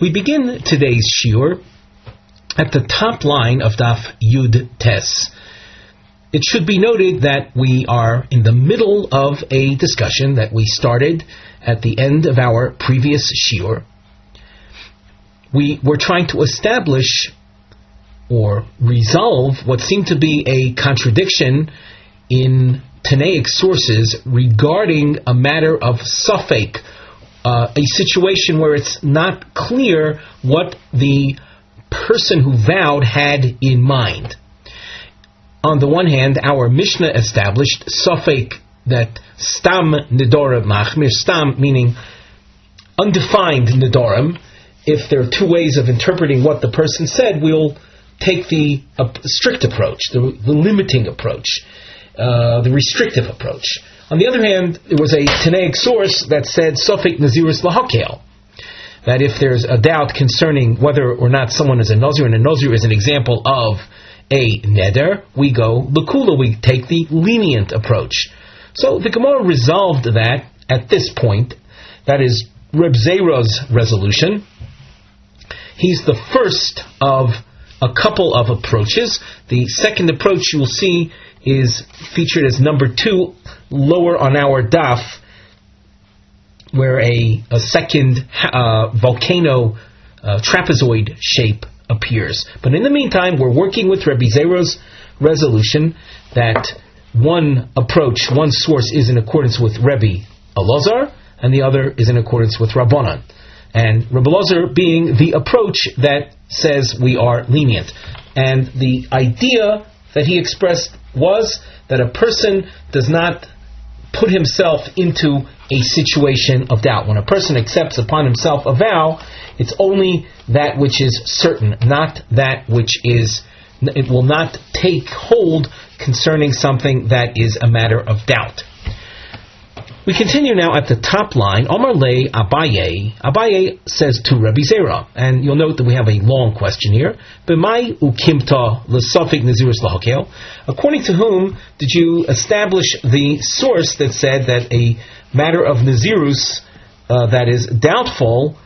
We begin today's shiur at the top line of Daf Yud Tes. It should be noted that we are in the middle of a discussion that we started at the end of our previous shiur. We were trying to establish or resolve what seemed to be a contradiction in Tanaic sources regarding a matter of safek, a situation where it's not clear what the person who vowed had in mind. On the one hand, our Mishnah established safek, that stam nedarim machmir, stam meaning undefined nedarim. If there are two ways of interpreting what the person said, we'll take the strict approach, the limiting approach, the restrictive approach. On the other hand, there was a Tanaic source that said safek nazirus lahakel, that if there's a doubt concerning whether or not someone is a nazir, and a nazir is an example of a neder, we go l'kula, we take the lenient approach. So the Gemara resolved that at this point. That is Reb Zera's resolution. He's the first of a couple of approaches. The second approach you will see is featured as number 2 lower on our daf, where a second volcano trapezoid shape appears. But in the meantime, we're working with Rabbi Zera's resolution that one approach, one source is in accordance with Rabbi Ozer, and the other is in accordance with Rabbanan. And Rabbi Ozer being the approach that says we are lenient. And the idea that he expressed was that a person does not put himself into a situation of doubt. When a person accepts upon himself a vow, it's only that which is certain, not that which is, it will not take hold concerning something that is a matter of doubt. We continue now at the top line. Omar le Abaye. Abaye says to Rabbi Zera, and you'll note that we have a long question here. B'mai ukimta l'safek nazirus lahakel. According to whom did you establish the source that said that a matter of nazirus that is doubtful,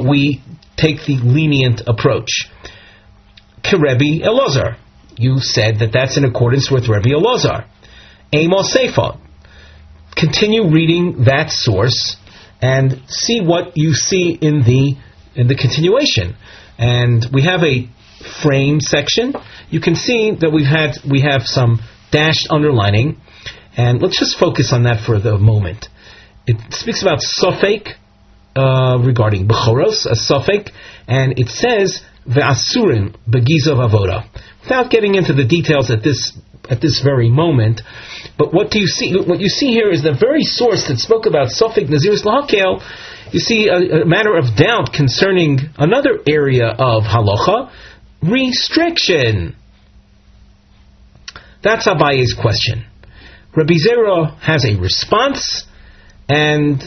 we take the lenient approach? Kerebi Elazar. You said that that's in accordance with Rabbi Elazar. Amos Seifa. Continue reading that source and see what you see in the continuation. And we have a frame section. You can see that we have some dashed underlining, and let's just focus on that for the moment. It speaks about safek regarding bechoros, a safek, and it says ve'asurin begizav avoda. Without getting into the details at this very moment, but what you see here is the very source that spoke about safek nazirus lahakel. You see a matter of doubt concerning another area of halacha, restriction. That's Abaye's question. Rabbi Zera has a response, and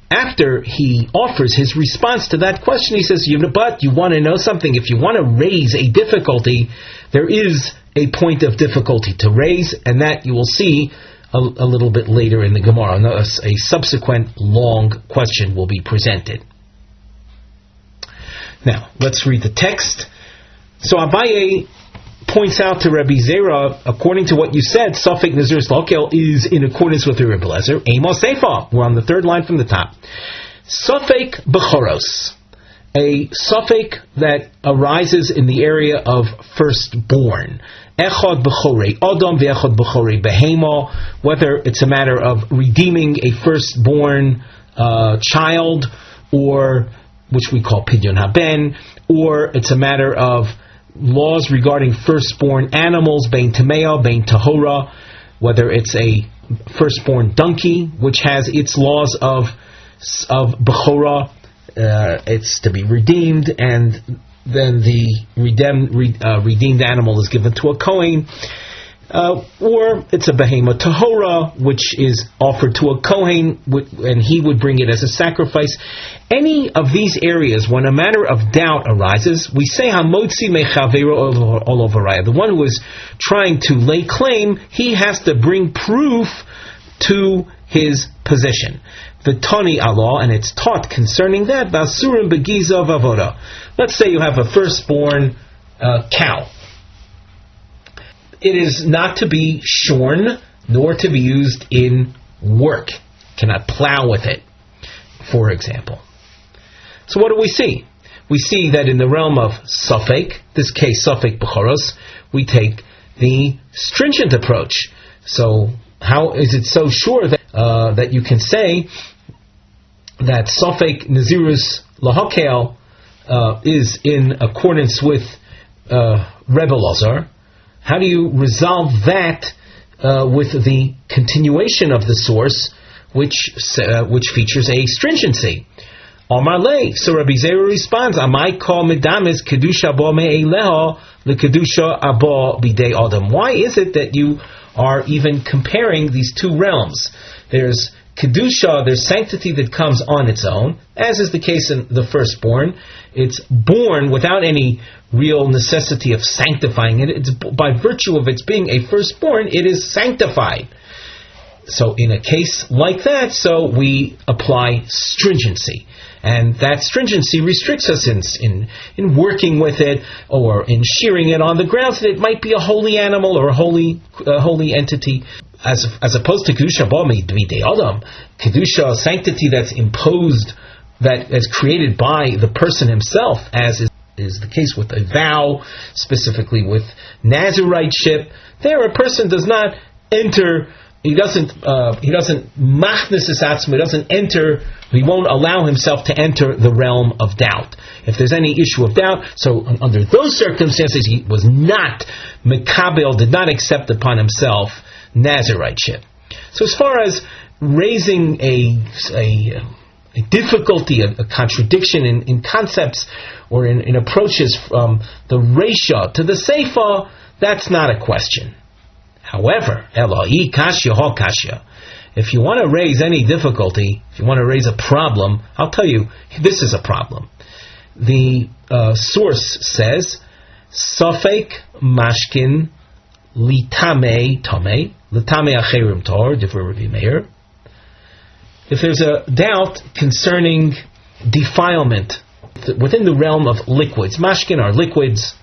after he offers his response to that question, he says, but you want to know something? If you want to raise a difficulty, there is a point of difficulty to raise, and that you will see a little bit later in the Gemara. A subsequent long question will be presented. Now, let's read the text. So Abaye points out to Rabbi Zera, according to what you said, safek nazirus lahakel is in accordance with Rabbi Elazar. Amos Seifa. We're on the third line from the top. Safek bechoros. A safek that arises in the area of firstborn. Echad bechorei adam ve'echad bechorei behema. Whether it's a matter of redeeming a firstborn child, or which we call pidyon haben, or it's a matter of laws regarding firstborn animals, bein tamea, bein tahora, whether it's a firstborn donkey, which has its laws of bechora, it's to be redeemed, and then the redeemed animal is given to a Kohen, or it's a behema tahora, which is offered to a Kohen, and he would bring it as a sacrifice. Any of these areas, when a matter of doubt arises, we say hamotzi mechavero olovaraya. The one who is trying to lay claim, he has to bring proof to his position. V'tani Allah, and it's taught concerning that, V'asurim begiza v'avoda. Let's say you have a firstborn cow. It is not to be shorn, nor to be used in work. Cannot plow with it, for example. So what do we see? We see that in the realm of Safek, this case Safek Bechoros, we take the stringent approach. So how is it so sure that you can say that Safek Nazirus Lahakel is in accordance with Rebbe Ozer? How do you resolve that with the continuation of the source, which features a stringency? Omar Lei. So Rabbi Zera responds, Amai kol medamis kedusha bo me'eleho lekedusha abo bidei adam. Why is it that you are even comparing these two realms? There's kedusha, there's sanctity that comes on its own, as is the case in the firstborn. It's born without any real necessity of sanctifying it. It's by virtue of its being a firstborn, it is sanctified. So in a case like that, so we apply stringency. And that stringency restricts us in working with it or in shearing it on the grounds that it might be a holy animal or a holy entity, as opposed to kedusha bo midei adam, kedusha, sanctity that's imposed, that is created by the person himself, as is the case with a vow, specifically with Naziriteship. There, a person does not enter. He doesn't machnis es atzmo. He doesn't enter. He won't allow himself to enter the realm of doubt. If there's any issue of doubt, so under those circumstances, he was not mekabel, did not accept upon himself Naziriteship. So as far as raising a difficulty, a contradiction in concepts or in approaches from the Reisha to the Seifa, that's not a question. However, Elohi kashya ho kashya. If you want to raise any difficulty, if you want to raise a problem, I'll tell you, this is a problem. The source says, Safek mashkin litame tame, litame acherim tor, differ Rabbi Meir. If there's a doubt concerning defilement within the realm of liquids, mashkin are liquids.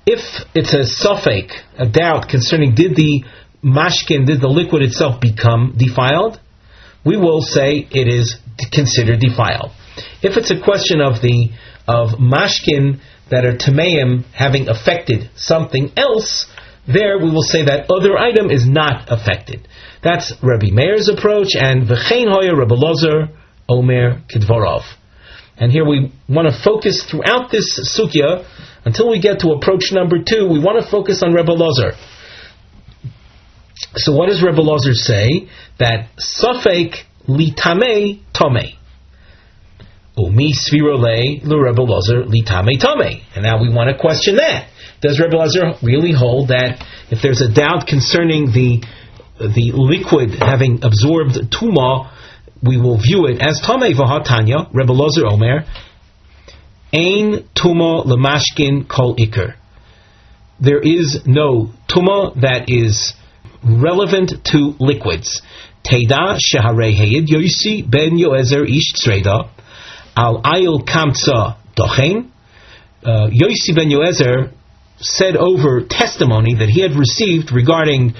If it's a safek, a doubt concerning did the liquid itself become defiled, we will say it is considered defiled. If it's a question of mashkin that are tameim having affected something else, there we will say that other item is not affected. That's Rabbi Meir's approach, and v'chein hoya Rebbe Ozer omer kidvarov. And here we want to focus throughout this sugya, until we get to approach number 2, we want to focus on Rebbe Ozer. So what does Rebbe Ozer say? That safek litame tome. Umi svirole l'Rebbe Ozer litame tome. And now we want to question that. Does Rebbe Ozer really hold that if there's a doubt concerning the liquid having absorbed tuma, we will view it as tame v'hatanya, Rebbe Ozer omer, ein tuma lemashkin kol ikar. There is no tuma that is relevant to liquids. Teda sheharei heyid yosi ben yoezer ish tzreda al ayil kamtza dochen. Yosi ben yoezer said over testimony that he had received regarding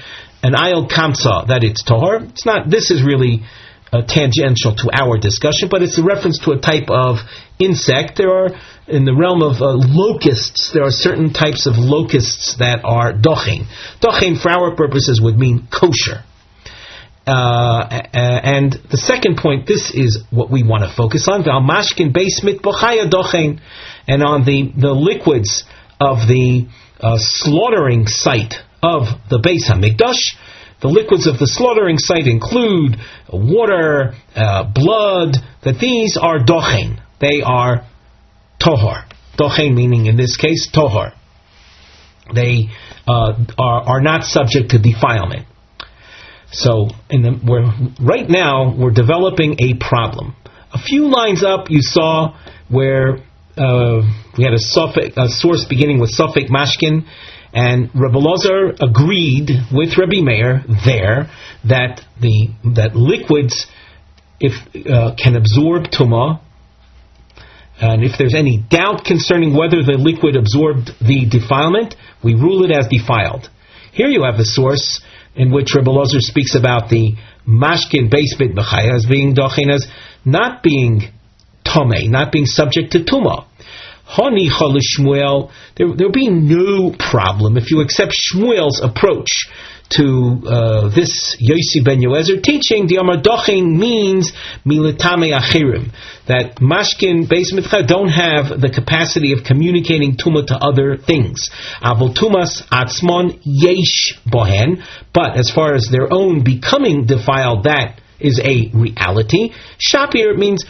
an ayil kamtza that it's tahor. It's not. This is really tangential to our discussion, but it's a reference to a type of insect. There are, in the realm of locusts, there are certain types of locusts that are dochen. Dochen, for our purposes, would mean kosher. And the second point, this is what we want to focus on. Mashkin beis mitbochaya dochen, and on the liquids of the slaughtering site of the Beis Hamikdash. The liquids of the slaughtering site include water, blood, that these are dochen. They are tohar. Dochen meaning, in this case, tohar. They are not subject to defilement. So, right now, we're developing a problem. A few lines up, you saw where we had a source beginning with Safek Mashkin, And Rabbi Ozer agreed with Rabbi Meir there that that liquids can absorb tumah, and if there's any doubt concerning whether the liquid absorbed the defilement, we rule it as defiled. Here you have a source in which Rabbi Ozer speaks about the mashkin beis bit b'chaya as being dochin, as not being tomei, not being subject to tumah. Honi Shmuel, there'll be no problem if you accept Shmuel's approach to this Yosi ben Yoezer teaching. The Amar Dochin means militame achirim, that mashkin beis mitcha don't have the capacity of communicating tumah to other things. Avol tumas atzmon yesh bohen, but as far as their own becoming defiled, that is a reality. Shapir means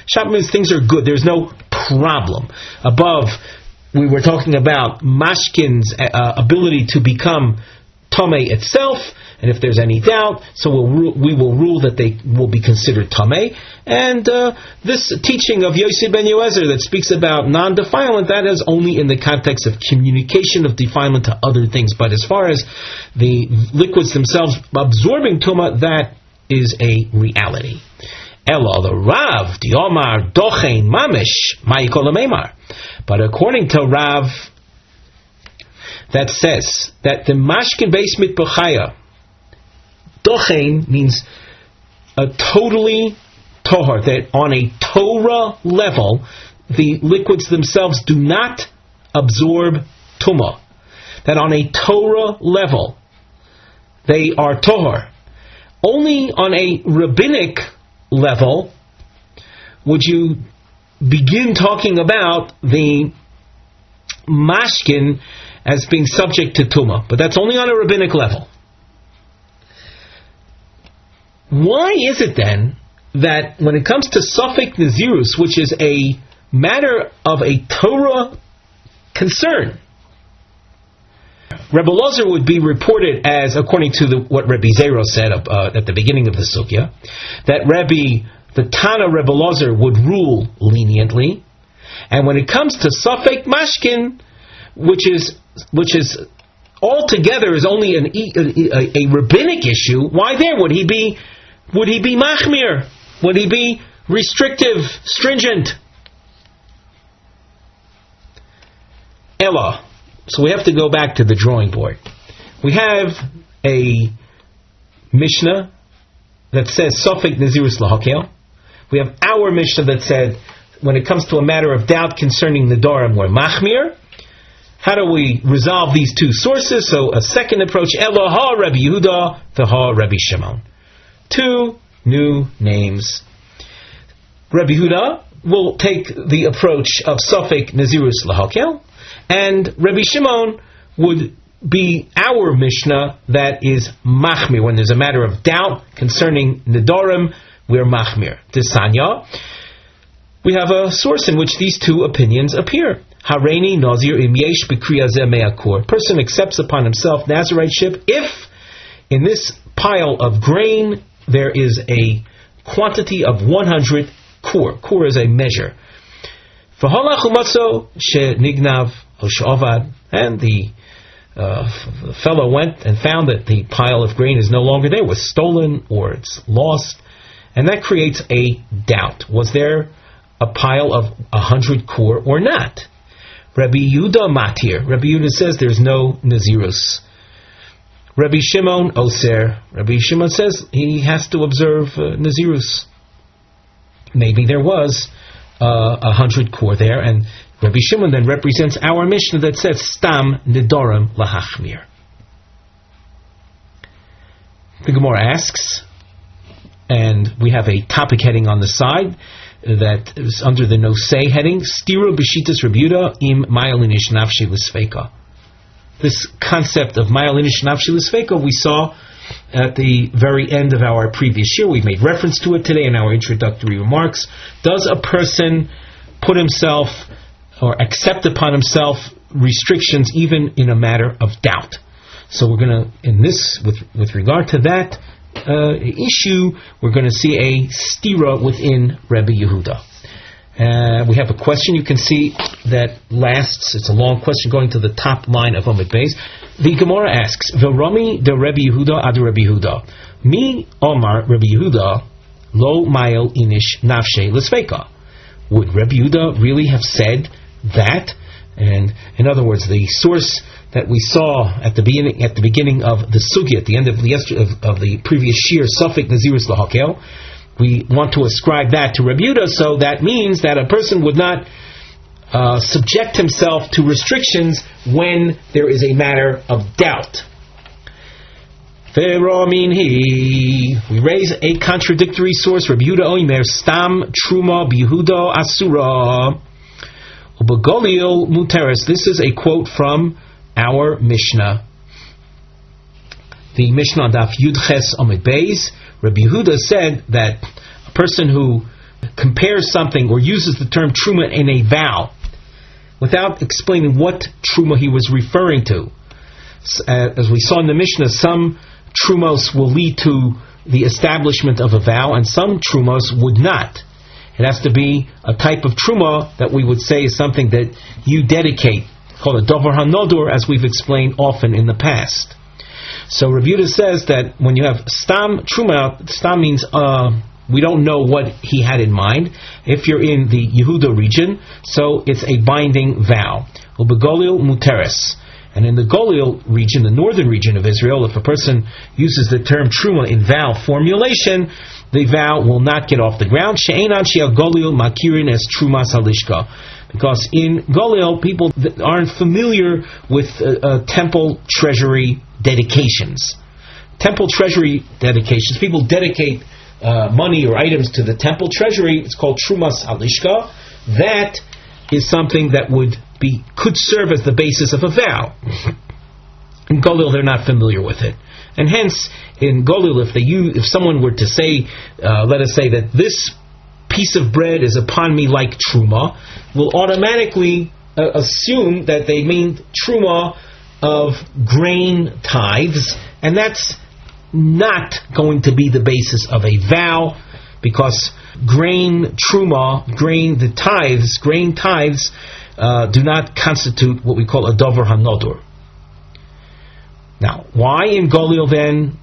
things are good. There's no problem. Above, we were talking about mashkin's ability to become tamei itself, and if there's any doubt, so we will rule that they will be considered tamei. And this teaching of Yosef ben Yoezer that speaks about non-defilement, that is only in the context of communication of defilement to other things. But as far as the liquids themselves absorbing tumah, that is a reality. Elo the Rav, the Omar Dochein Mamish, Ma'ikolamemar. But according to Rav, that says that the Mashkin Beis Mitbachaya, Dochein means a totally tohar, that on a Torah level, the liquids themselves do not absorb tumah. That on a Torah level, they are tohar. Only on a rabbinic level would you begin talking about the mashkin as being subject to tumah, but that's only on a rabbinic level. Why is it then that when it comes to Safek Nazirus, which is a matter of a Torah concern, Rebbe Ozer would be reported as, according to what Rebbe Zero said at the beginning of the sugya, that the Tana Rebbe Ozer would rule leniently, and when it comes to Safek Mashkin, which is altogether is only a rabbinic issue, why there would he be machmir? Would he be restrictive, stringent? Ella. So we have to go back to the drawing board. We have a Mishnah that says Safek Nazirus Lahakel. We have our Mishnah that said when it comes to a matter of doubt concerning Nedarim, we're machmir. How do we resolve these two sources? So a second approach, Eloha Rabbi Yehuda, Vaha Rabbi Shimon. Two new names. Rabbi Yehuda will take the approach of Safek Nazirus Lahakel, and Rabbi Shimon would be our Mishnah that is machmir. When there's a matter of doubt concerning Nedarim, we're machmir. Tisanya, we have a source in which these two opinions appear. Hareini Nazir im yesh b'kriya zeh me'akor. Person accepts upon himself Nazirite-ship if in this pile of grain there is a quantity of 100 kur. Kur is a measure. V'halach umatzo she'nignav hosh'avad, and the fellow went and found that the pile of grain is no longer there, was stolen or it's lost, and that creates a doubt. Was there a pile of 100 kur or not? Rabbi Yehuda matir. Rabbi Yehuda says there's no nazirus. Rabbi Shimon Ozer. Rabbi Shimon says he has to observe nazirus. Maybe there was 100 kur there, and Rabbi Shimon then represents our Mishnah that says Stam Nedarim Lahachmir. The Gemara asks, and we have a topic heading on the side that is under the Nosei heading, Stira B'shitas Rabbi Yehuda im Mayalinish Nafshi L'Sfeika. This concept of Mayalinish Nafshi L'Sfeika we saw at the very end of our previous year. We've made reference to it today in our introductory remarks. Does a person put himself or accept upon himself restrictions even in a matter of doubt? So we're going to, in this, with regard to that issue, we're going to see a stira within Rabbi Yehuda. We have a question. You can see that lasts. It's a long question going to the top line of Amud Beis. The Gemara asks, "V'Rami de Rabbi Yehuda ad Rabbi Yehuda, mi Omar Rabbi Yehuda lo mail inish nafshe l'sfeika." Would Rabbi Yehuda really have said that? And in other words, the source that we saw at the beginning of the sugya, at the end of the previous shiur, Safek Nazirus Lahakel, we want to ascribe that to Rabbi Yehuda, so that means that a person would not subject himself to restrictions when there is a matter of doubt. We raise a contradictory source. Rabbi Yehuda Oimer Stam Truma Bihuda Asura Ubagolil Muteris. This is a quote from our Mishnah. The Mishnah on Daf Yudches Amud Beis. Rabbi Yehuda said that a person who compares something or uses the term truma in a vow without explaining what truma he was referring to, as we saw in the Mishnah, some trumos will lead to the establishment of a vow and some trumos would not. It has to be a type of truma that we would say is something that you dedicate, called a dover hanodur, as we've explained often in the past. So Rabbi Yehuda says that when you have stam truma, stam means we don't know what he had in mind. If you're in the Yehuda region, so it's a binding vow. Ubegolil muteres. And in the Golil region, the northern region of Israel, if a person uses the term truma in vow formulation, the vow will not get off the ground. She'enan she'al Golil makirin es trumas halishka. Because in Golil, people aren't familiar with temple treasury dedications. Temple treasury dedications, people dedicate money or items to the temple treasury. It's called trumas halishka. That is something that could serve as the basis of a vow. In Golil, they're not familiar with it, and hence in Golil, if someone were to say, let us say that this piece of bread is upon me like truma, will automatically assume that they mean truma of grain tithes, and that's not going to be the basis of a vow, because grain tithes do not constitute what we call a dover hanodur. Now, why in Golil then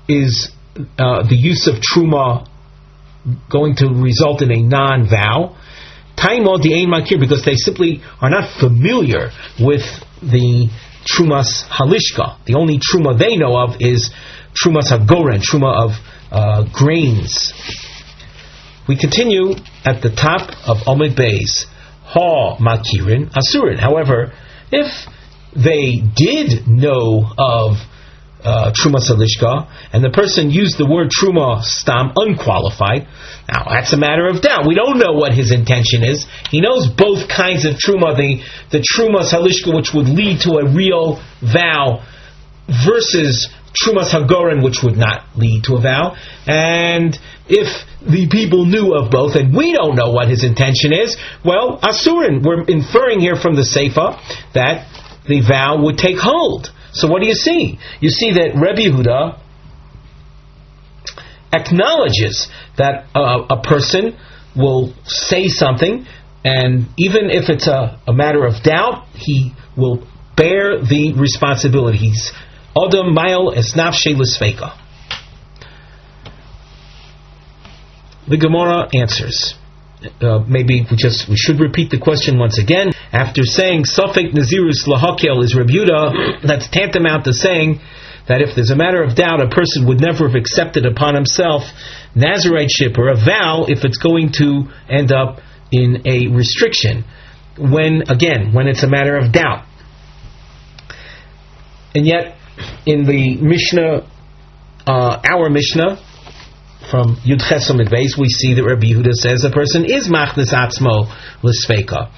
is the use of truma going to result in a non-vow? Taimo di'ein makir, because they simply are not familiar with the trumas halishka. The only truma they know of is trumas hagoren, truma of grains. We continue at the top of Amud Beis. Ha makirin asurin. However, if they did know of truma salishka, and the person used the word truma stam unqualified, now that's a matter of doubt. We don't know what his intention is. He knows both kinds of truma, the truma salishka, which would lead to a real vow, versus trumas hagoren, which would not lead to a vow. And if the people knew of both, and we don't know what his intention is, well, asurin, we're inferring here from the Seifa that the vow would take hold. So what do you see? You see that Rabbi Yehuda acknowledges that a person will say something, and even if it's a matter of doubt, he will bear the responsibility. He's Adam Mail Esnafshe L'Sfeika. The Gemara answers. Maybe we should repeat the question once again. After saying Safek Nazirus Lahakel is Rabbi Yehuda, that's tantamount to saying that if there's a matter of doubt, a person would never have accepted upon himself Naziriteship or a vow if it's going to end up in a restriction. When it's a matter of doubt. And yet, in the Mishnah, our Mishnah, from Yud Ches Amud Beis, we see that Rabbi Yehuda says a person is machnes atzmo l'sfeika.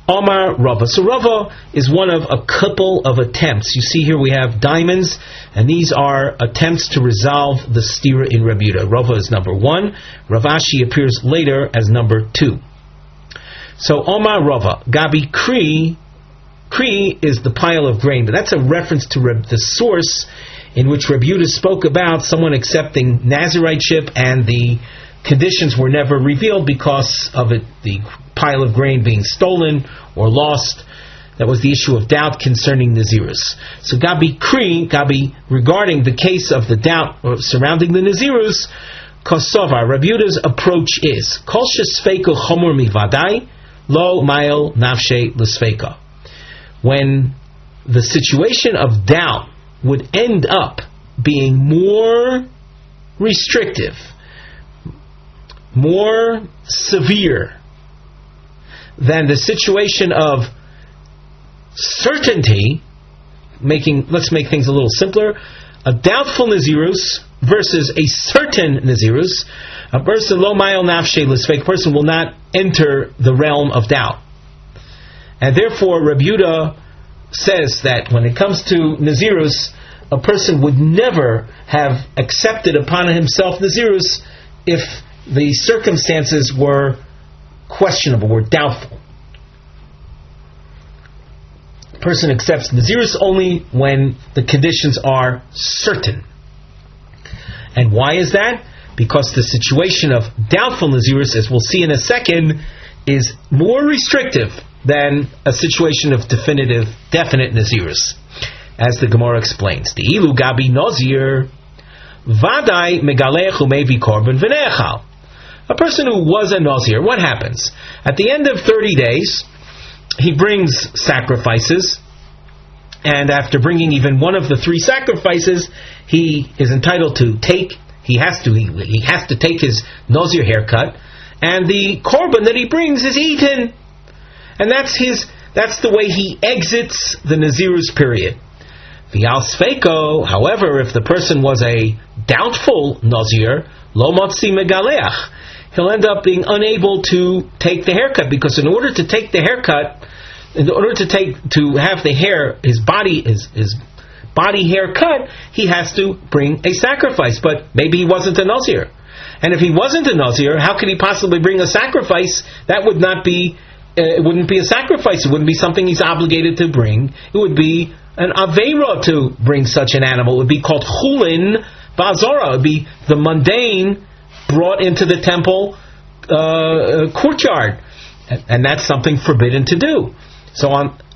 Omar Rava. So Rava is one of a couple of attempts. You see here we have diamonds, and these are attempts to resolve the stira in Rabbi Yehuda. Rava is number 1. Rav Ashi appears later as number 2. So Omar Rava. Gabi Kri is the pile of grain, but that's a reference to the source in which Rabbi Yehuda spoke about someone accepting Naziriteship and the conditions were never revealed because of it, the pile of grain being stolen or lost. That was the issue of doubt concerning Nazirus. So Gabi, regarding the case of the doubt surrounding the Nazirus, Kosova, Rabbi Yehuda's approach is Kol shesfeiko chomur mivadai, lo mail nafshe l'sfeika. When the situation of doubt would end up being more restrictive, more severe than the situation of certainty, let's make things a little simpler. A doubtful Nazirus versus a certain Nazirus. A person lo mayel nafshe l'sfeik, person will not enter the realm of doubt. And therefore Rabbi Yehuda says that when it comes to Nazirus, a person would never have accepted upon himself Nazirus if the circumstances were questionable, were doubtful. Person accepts Nazirus only when the conditions are certain. And why is that? Because the situation of doubtful Nazirus, as we'll see in a second, is more restrictive than a situation of definite Nazirus. As the Gemara explains, the ilu gabi nazir vadai megalech umevi korban v'nechal. A person who was a nazir, what happens? At the end of 30 days, he brings sacrifices, and after bringing even one of the 3 sacrifices, he is entitled to take. He has to take his nazir haircut, and the korban that he brings is eaten, and that's the way he exits the Nazirus period. V'al sfeiko, however, if the person was a doubtful nazir, lo motzi megaleach, he'll end up being unable to take the haircut, because in order to take the haircut, in order to have the hair, his body hair cut, he has to bring a sacrifice. But maybe he wasn't a nazir, and if he wasn't a nazir, how could he possibly bring a sacrifice? That would not be. It wouldn't be a sacrifice. It wouldn't be something he's obligated to bring. It would be an aveira to bring such an animal. It would be called chulin ba'azara. It would be the mundane brought into the temple courtyard, and that's something forbidden to do. So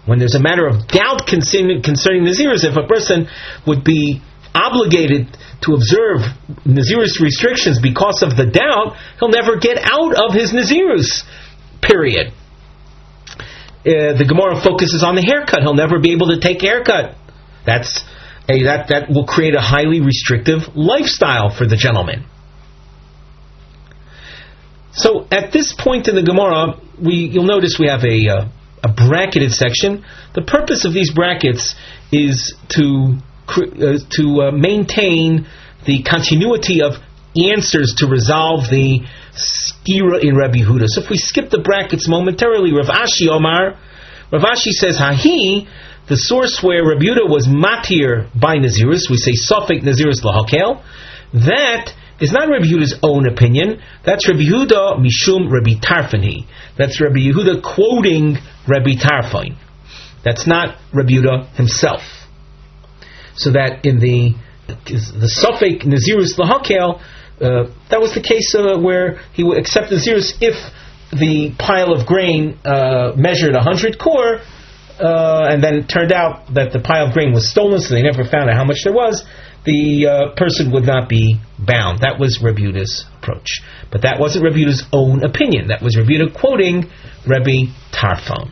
when there's a matter of doubt concerning Nazirus, if a person would be obligated to observe Nazirus restrictions because of the doubt, he'll never get out of his Nazirus period. The Gemara focuses on the haircut. He'll never be able to take a haircut. That will create a highly restrictive lifestyle for the gentleman. So at this point in the Gemara, you'll notice we have a bracketed section. The purpose of these brackets is to maintain the continuity of answers to resolve the stira in Rabbi Yehuda. So if we skip the brackets momentarily, Rav Ashi says, Hahi, the source where Rabbi Yehuda was matir by Nazirus, we say Sofek Nazirus lahakel, that is not Rabbi Yehuda's own opinion. That's Rabbi Yehuda mishum Rabbi Tarfani. That's Rabbi Yehuda quoting Rabbi Tarfon. That's not Rabbi Yehuda himself. So that in the Sofek Nazirus lahakel, that was the case where he would accept Nazirus if the pile of grain measured 100 kor, and then it turned out that the pile of grain was stolen, so they never found out how much there was. The person would not be bound. That was Rabbi Yehuda's approach. But that wasn't Rabbi Yehuda's own opinion. That was Rabbi Yehuda quoting Rabbi Tarfon.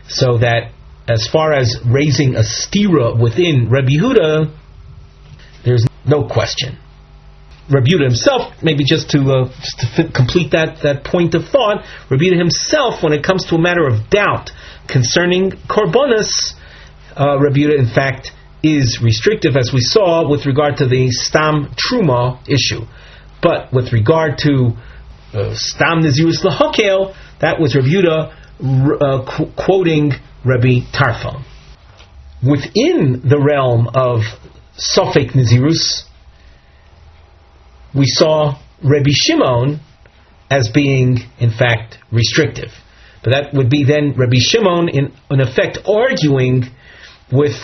So that as far as raising a stira within Rabbi Yehuda, there's no question. Rabbi Yehuda himself, maybe just to complete that point of thought, Rabbi Yehuda himself, when it comes to a matter of doubt concerning korbanos, Rabbi Yehuda in fact is restrictive, as we saw with regard to the stam truma issue. But with regard to stam nazirus lahakel, that was Rabbi Yehuda quoting Rabbi Tarfon. Within the realm of Sofek Nazirus, we saw Rabbi Shimon as being, in fact, restrictive. But that would be then Rabbi Shimon, in effect, arguing with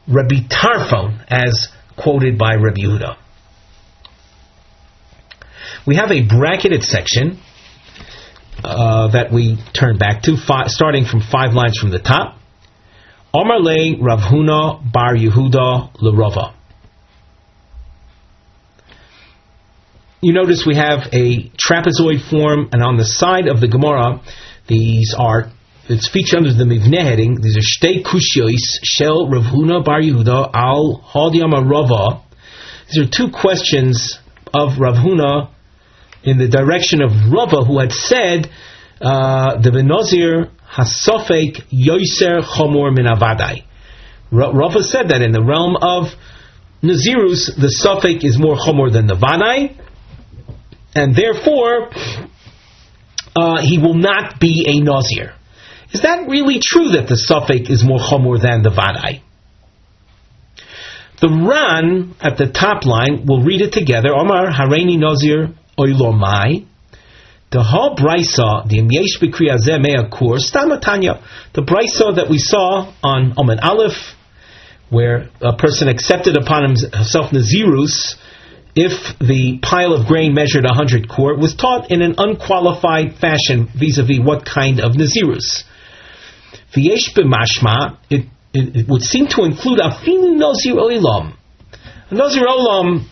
Rabbi Tarfon, as quoted by Rabbi Yehuda. we have a bracketed section that we turn back to, starting from 5 lines from the top. Omar le Rav Huna bar Yehuda l'Rava. You notice we have a trapezoid form, and on the side of the Gemara, it's featured under the Mivneh heading. These are Shtei Kushyois Shel Rav Huna bar Yehuda al Hadiyam Rava. These are 2 questions of Rav Huna in the direction of Rava, who had said, the Benozir Hasofek Yoiser Chomor Min Avadai. Rava said that in the realm of Nazirus, the Sofek is more Chomor than the Vadai, and therefore he will not be a Nazir. Is that really true that the Sofek is more Chomor than the Vadai? The Ran at the top line, we'll read it together. Omar Hareini Nazir Oilomai. The whole Brisa, the Yesh B'Kriyazeh Me'akur, Stamatanya, the Brisa that we saw on Omen Aleph, where a person accepted upon himself Nazirus, if the pile of grain measured 100 kur, was taught in an unqualified fashion vis-a-vis what kind of Nazirus. V'yesh B'Mashma, it would seem to include Afilu Nazir Olam. A Nazir Olam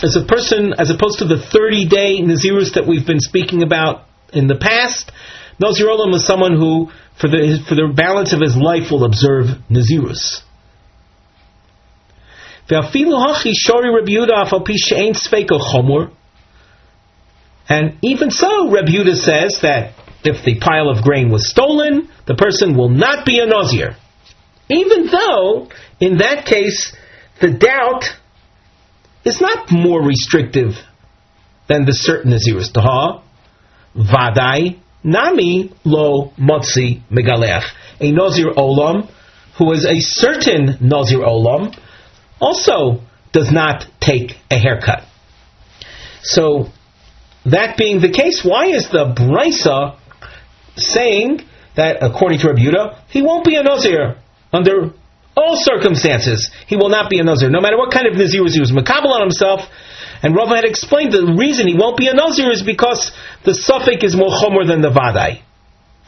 is a person, as opposed to the 30-day Nazirus that we've been speaking about in the past. Nazir Olam is someone who, for the balance of his life, will observe Nazirus. And even so, Reb Yehuda says that if the pile of grain was stolen, the person will not be a Nazir. Even though, in that case, the doubt is not more restrictive than the certain Nazirus. Taha, Vadai, Nami, Lo, Motzi, Megaleach. A Nazir Olam, who is a certain Nazir Olam, also does not take a haircut. So, that being the case, why is the Brisa saying that, according to Reb Yehuda, he won't be a Nazir under all circumstances? He will not be a Nazir, no matter what kind of Nazirus he was makabel on himself. And Rava had explained the reason he won't be a Nazir is because the Suffolk is more chomer than the Vadai.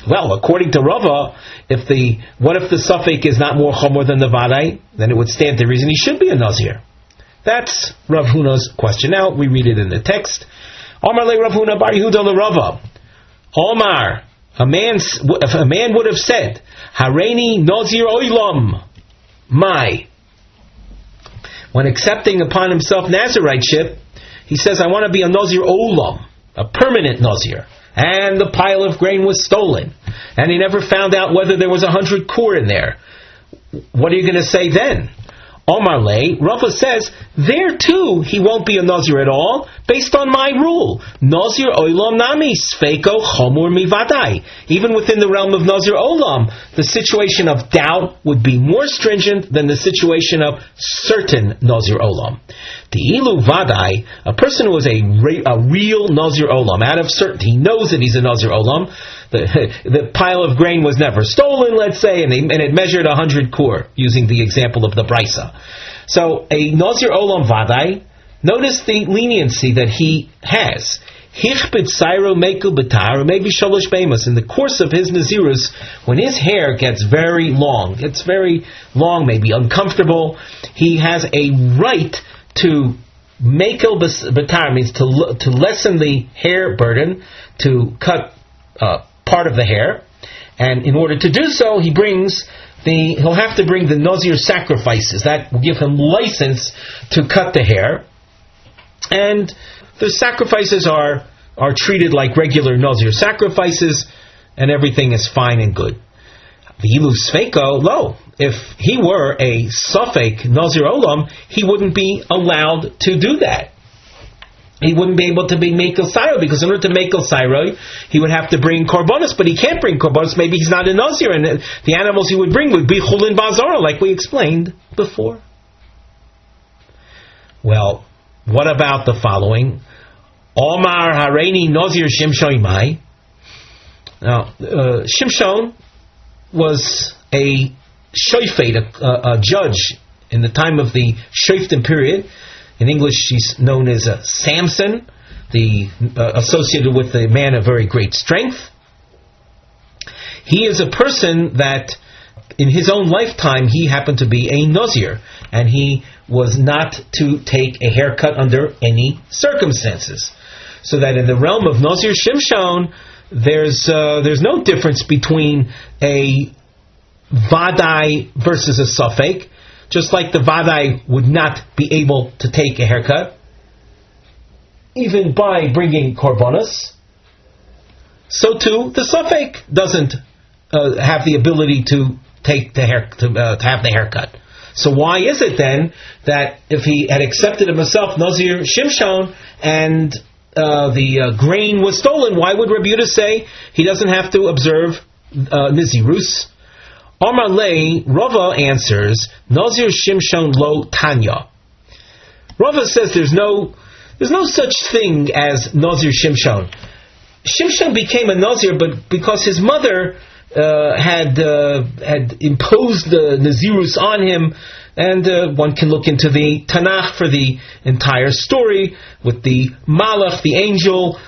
Well, according to Rava, what if the Suffolk is not more chomer than the Vadai? Then it would stand to reason he should be a Nazir. That's Rav Huna's question. Now we read it in the text. Omar le Rav Huna bar Yehuda le Rava. Omar, if a man would have said, Hareini Nazir Oilam, when accepting upon himself Naziriteship, he says, I want to be a Nazir Olam, a permanent Nazir. And the pile of grain was stolen. And he never found out whether there was 100 kur in there. What are you going to say then? Omar Le, Rava says, there too he won't be a Nazir at all, based on my rule. Nazir Olam Nami, Sfeiko Chomur Mivadai. Even within the realm of Nazir Olam, the situation of doubt would be more stringent than the situation of certain Nazir Olam. The Ilu Vadai, a person who is a real Nazir Olam, out of certainty, he knows that he's a Nazir Olam. The pile of grain was never stolen, let's say, and it measured 100 kur, using the example of the Brisa. So, a Nazir Olam Vadai, notice the leniency that he has. In the course of his Nazirus, when his hair gets very long, maybe uncomfortable, he has a right to mekel batar, means to lessen the hair burden, to cut part of the hair, and in order to do so, he'll have to bring the Nazir sacrifices. That will give him license to cut the hair, and the sacrifices are treated like regular Nazir sacrifices, and everything is fine and good. V'ilu Sfeiko, lo, if he were a Suffolk Nazir Olam, he wouldn't be allowed to do that. He wouldn't be able to be Mekel Sairo, because in order to Mekel Sairo, he would have to bring Korbanos, but he can't bring Korbanos. Maybe he's not a Nazir, and the animals he would bring would be Chulin Bazara, like we explained before. Well, what about the following? Omar Hareini Nazir Shimshon Mai. Now, Shimshon was a shofet, a judge in the time of the Shoftim period. In English, she's known as Samson. associated with a man of very great strength. He is a person that in his own lifetime he happened to be a Nazir, and he was not to take a haircut under any circumstances. So that in the realm of Nazir Shimshon, there's no difference between a Vadai versus a Safek. Just like the Vadai would not be able to take a haircut, even by bringing korbanos, so too the Safek doesn't have the ability to take the have the haircut. So why is it then that if he had accepted himself Nazir Shimshon and the grain was stolen, why would Rabbi Yehuda say he doesn't have to observe Nizirus? Amar Lei, Rava answers, Nazir Shimshon lo Tanya. Rava says there's no such thing as Nazir Shimshon. Shimshon became a Nazir, but because his mother had imposed the Nazirus on him, and one can look into the Tanakh for the entire story with the Malach, the angel,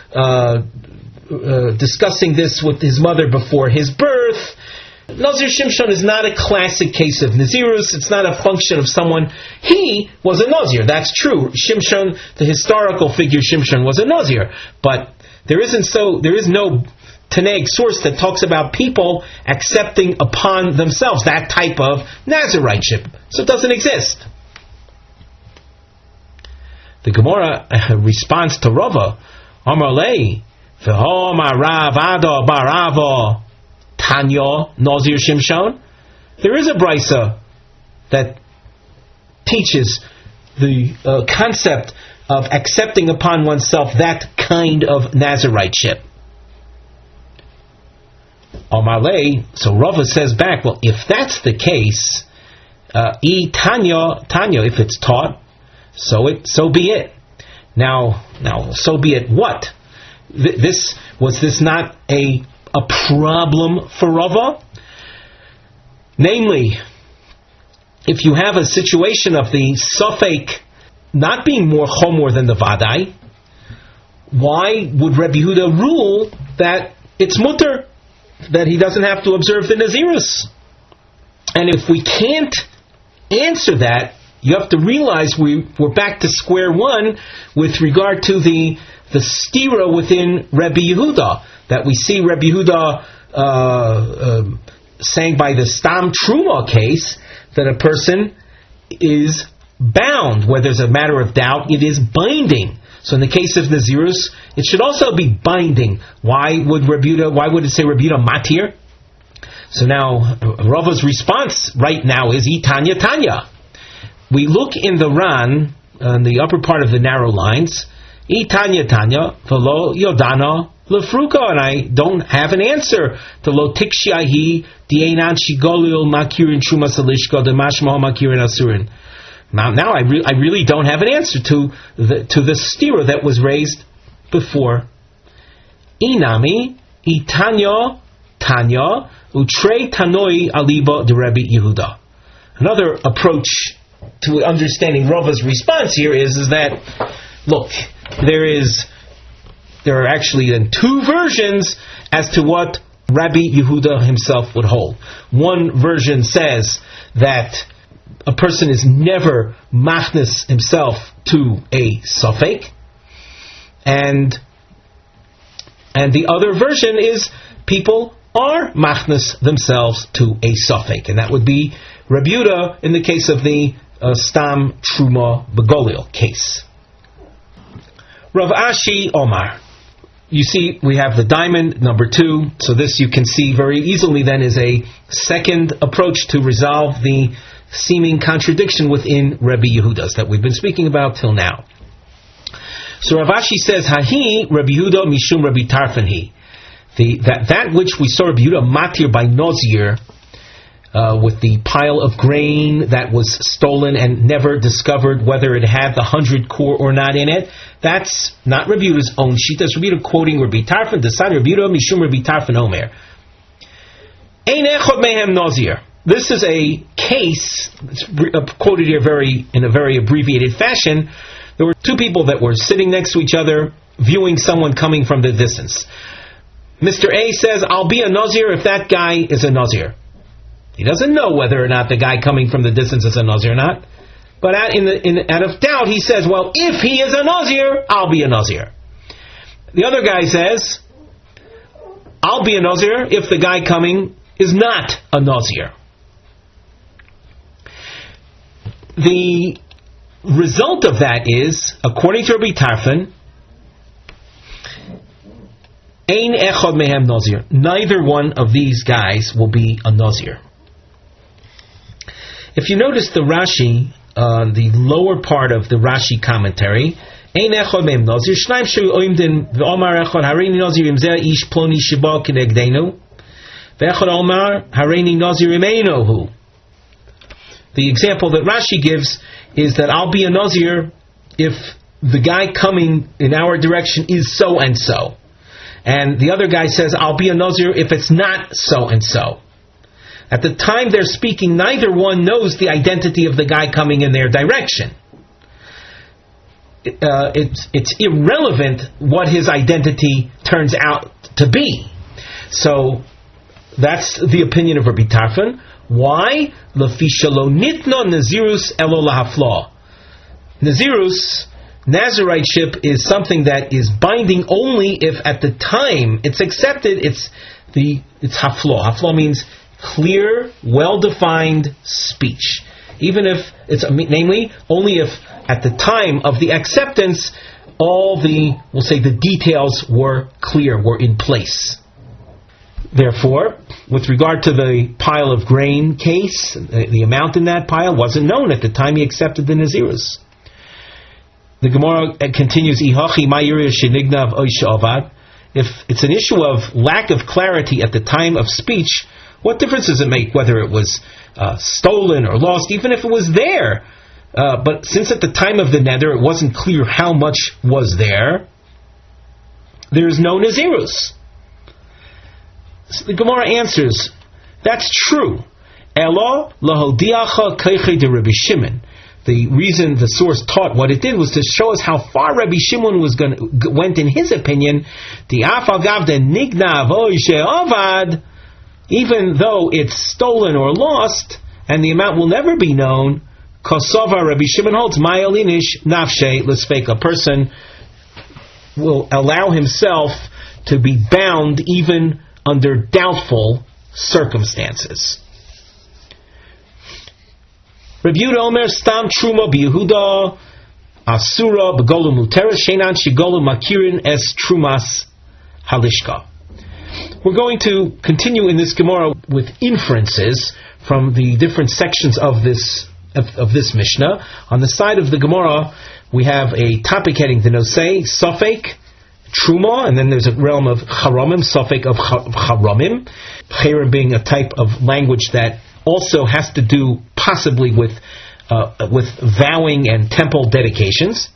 discussing this with his mother before his birth. Nazir Shimshon is not a classic case of Nazirus. It's not a function of someone. He was a Nazir, that's true. Shimshon, the historical figure Shimshon, was a Nazir. But there is no Tanaic source that talks about people accepting upon themselves that type of Naziriteship. So it doesn't exist. The Gemara responds to Rava, Amar Lei, V'ho ma'rav ado baravo Tanya Nazir Shimshon. There is a brisa that teaches the concept of accepting upon oneself that kind of Naziriteship. Amalei, so Rava says back, well, if that's the case, Tanya, if it's taught, so be it. Now, so be it. What? Was this not a problem for Rava? Namely, if you have a situation of the Safek not being more chomor than the Vadai, why would Rabbi Yehuda rule that it's mutter, that he doesn't have to observe the Nazirus? And if we can't answer that, you have to realize we're back to square one with regard to the stira within Rabbi Yehuda, that we see Rabbi Yehuda saying by the Stam Truma case that a person is bound. Where there's a matter of doubt, it is binding. So in the case of Nazirus, it should also be binding. Why would it say Rabbi Yehuda matir? So now Rava's response right now is Tanya. We look in the Ran, on the upper part of the narrow lines, Tanya velo yodana lefruka, and I don't have an answer to lo tikshiahi dienan shigolil makirin truma salishka demashmaho makirin asurin. Now I really don't have an answer to the stira that was raised before. Inami Tanya utrei tanoi aliba de Rabbi Yehuda. Another approach to understanding Rava's response here is that, look, there are actually then two versions as to what Rabbi Yehuda himself would hold. One version says that a person is never machnis himself to a safek, and the other version is people are machnis themselves to a safek, and that would be Rabbi Yehuda in the case of the Stam Truma Begolil case. Rav Ashi Omar. You see, we have the diamond, number 2. So this you can see very easily then is a second approach to resolve the seeming contradiction within Rabbi Yehuda's that we've been speaking about till now. So Rav Ashi says, Hahi Rabbi Yehuda mishum Rabbi Tarfanhi. That which we saw Rabbi Yehuda matir by Nazir, with the pile of grain that was stolen and never discovered whether it had the 100 core or not in it. That's not Rabbi Yehuda's own sheet. That's Rabbi Yehuda quoting Rabbi Tarfon, Desan Rabbi Yehuda mishum Rabbi Tarfon Omer. Ein echad mehem Nazir. This is a case, it's quoted here in a very abbreviated fashion. There were two people that were sitting next to each other. viewing someone coming from the distance. Mr. A says, I'll be a Nazir if that guy is a Nazir. He doesn't know whether or not the guy coming from the distance is a Nazir or not. But out of doubt, he says, well, if he is a Nazir, I'll be a Nazir. The other guy says, I'll be a Nazir if the guy coming is not a Nazir. The result of that is, according to Rabbi Tarfon, Ein echad mehem Nazir. Neither one of these guys will be a Nazir. If you notice the Rashi, the lower part of the Rashi commentary, Ein echad mehem Nazir, Shnaim shu oimdin v'omar echad hareini Nazir imzeh ish ploni shiba kinegdenu, v'echad omar hareini Nazir imeinohu. The example that Rashi gives is that I'll be a Nazir if the guy coming in our direction is so and so. And the other guy says, I'll be a Nazir if it's not so and so. At the time they're speaking, neither one knows the identity of the guy coming in their direction. It's irrelevant what his identity turns out to be. So that's the opinion of Rabbi Tarfon. Why? L'fisha lo nitno nazirus elo lahafla. Nazirus, Naziriteship, is something that is binding only if at the time it's accepted. It's hafla. Hafla means clear, well-defined speech. Even if it's, namely, only if at the time of the acceptance all the details were clear, were in place. Therefore, with regard to the pile of grain case, the amount in that pile wasn't known at the time he accepted the Nazirus. The Gemara continues, if it's an issue of lack of clarity at the time of speech, what difference does it make whether it was stolen or lost, even if it was there? But since at the time of the neder it wasn't clear how much was there, there's no Nazirus. So the Gemara answers, that's true. Elo lahodiacha keiche de Rabbi Shimon. The reason the source taught what it did was to show us how far Rabbi Shimon went in his opinion. The afagav de nignav avad, even though it's stolen or lost, and the amount will never be known. Kosova Rabbi Shimon holds mayalinish nafshe l'sfeik. A person will allow himself to be bound even under doubtful circumstances. Rabbi Yehuda Omer stam truma b'Yehuda asura b'golu muteres shenan shigolu makirin es trumas halishka. We're going to continue in this Gemara with inferences from the different sections of this Mishnah. On the side of the Gemara, we have a topic heading to say Safek Truma, and then there's a realm of Charamim, Safek of Charamim. Charim being a type of language that also has to do possibly with vowing and temple dedications.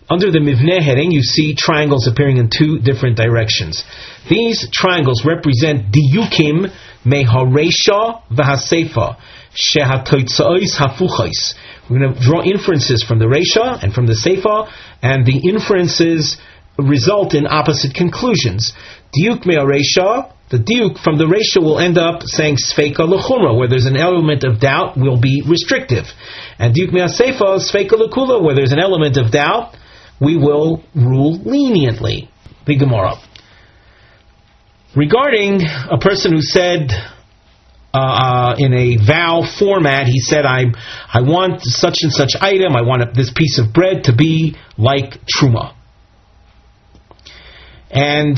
Under the Mivneh heading, you see triangles appearing in two different directions. These triangles represent diyukim meharesha v'haseifa shehatoitzois hafuchos. We're going to draw inferences from the Resha and from the Seifa, and the inferences result in opposite conclusions. Diuk meharesha, the diuk from the Resha will end up saying sfeika l'chumra, where there's an element of doubt will be restrictive. And diuk mehaseifa, sfeika l'kula, where there's an element of doubt, we will rule leniently. The Gemara. Regarding a person who said in a vow format, he said, I want such and such item, I want this piece of bread to be like truma. And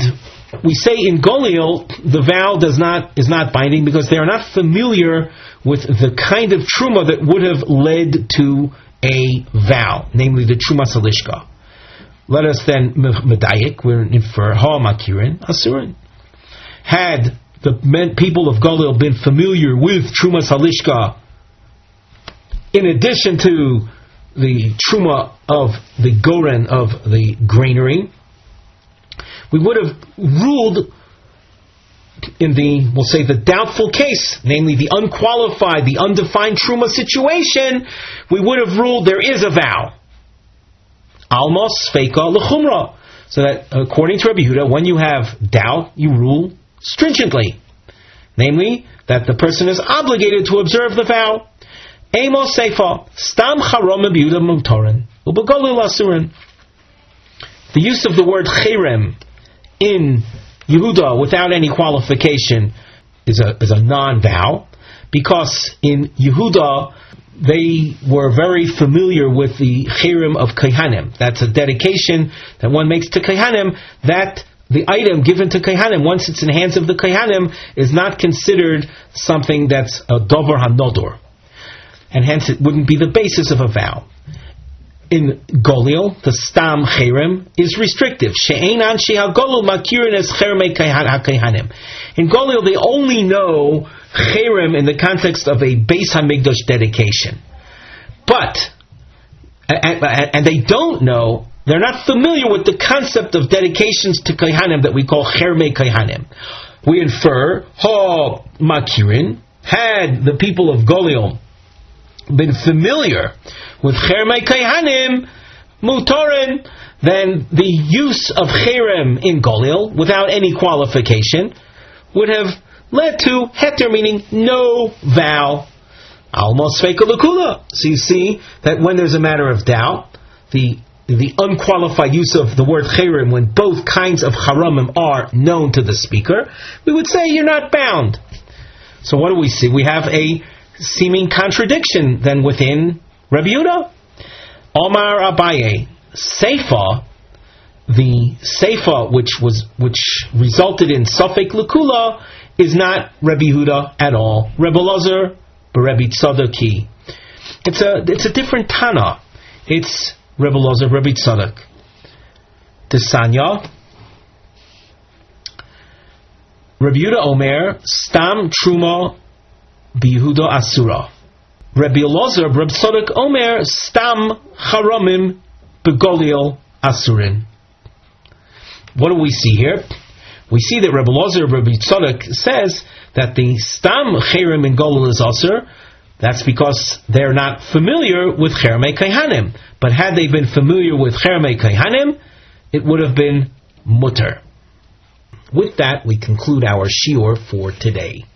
we say in Golil, the vow is not binding because they are not familiar with the kind of truma that would have led to a vow, namely the truma salishka. Let us then medayik, we're infer ha makirin asurin. Had the people of Golil been familiar with truma salishka, in addition to the truma of the goren of the granary, we would have ruled in the doubtful case, namely the unqualified, the undefined truma situation, we would have ruled there is a vow. Almos Feika L'chumra. So that according to Rabbi Yehuda, when you have doubt, you rule stringently. Namely, that the person is obligated to observe the vow. Amos Seifa, Stam Charom Yehuda Mutorin, Ubagolil Asurin. The use of the word Cherem in Yehuda without any qualification is a non-vow, because in Yehuda they were very familiar with the Cherem of Kohanim. That's a dedication that one makes to Kohanim, that the item given to Kohanim, once it's in the hands of the Kohanim, is not considered something that's a Dover HaNodor. And hence it wouldn't be the basis of a vow. In Golil, the Stam Cherem is restrictive. She'enan she'hagolil makirin es cheremei HaKohanim. In Golil, they only know Cherem in the context of a Beis HaMikdash dedication. But, and they don't know, they're not familiar with the concept of dedications to Kohanim that we call Cheremei Kohanim. We infer, Makirin, had the people of Golil been familiar with Cheremei Kohanim, Mutorin, then the use of Cherem in Golil, without any qualification, would have led to Heter, meaning no vow. Almost Feika L'kula. So you see that when there's a matter of doubt, the unqualified use of the word Cherem, when both kinds of Haramim are known to the speaker, we would say you're not bound. So what do we see? We have a seeming contradiction then within Rabbi Yehuda. Omar Abaye, Seifa, the Seifa which resulted in Safek L'kula, is not Rabbi Yehuda at all. Rabbi Ozer, Rabbi Tzadok. It's a different Tana. It's Rabbi Ozer, Rabbi Tzadok. Desanya, Rabbi Yehuda Omer, Stam Truma B'Yehuda Asura. Rabbi Ozer, Rabbi Tzadok Omer, Stam Haramim B'Golil Asurin. What do we see here? We see that Rabbi Ozer, Rabbi Tzadok says that the Stam Cherem in Golil is Ozer. That's because they're not familiar with Cheremei Kohanim. But had they been familiar with Cheremei Kohanim, it would have been mutter. With that, we conclude our shiur for today.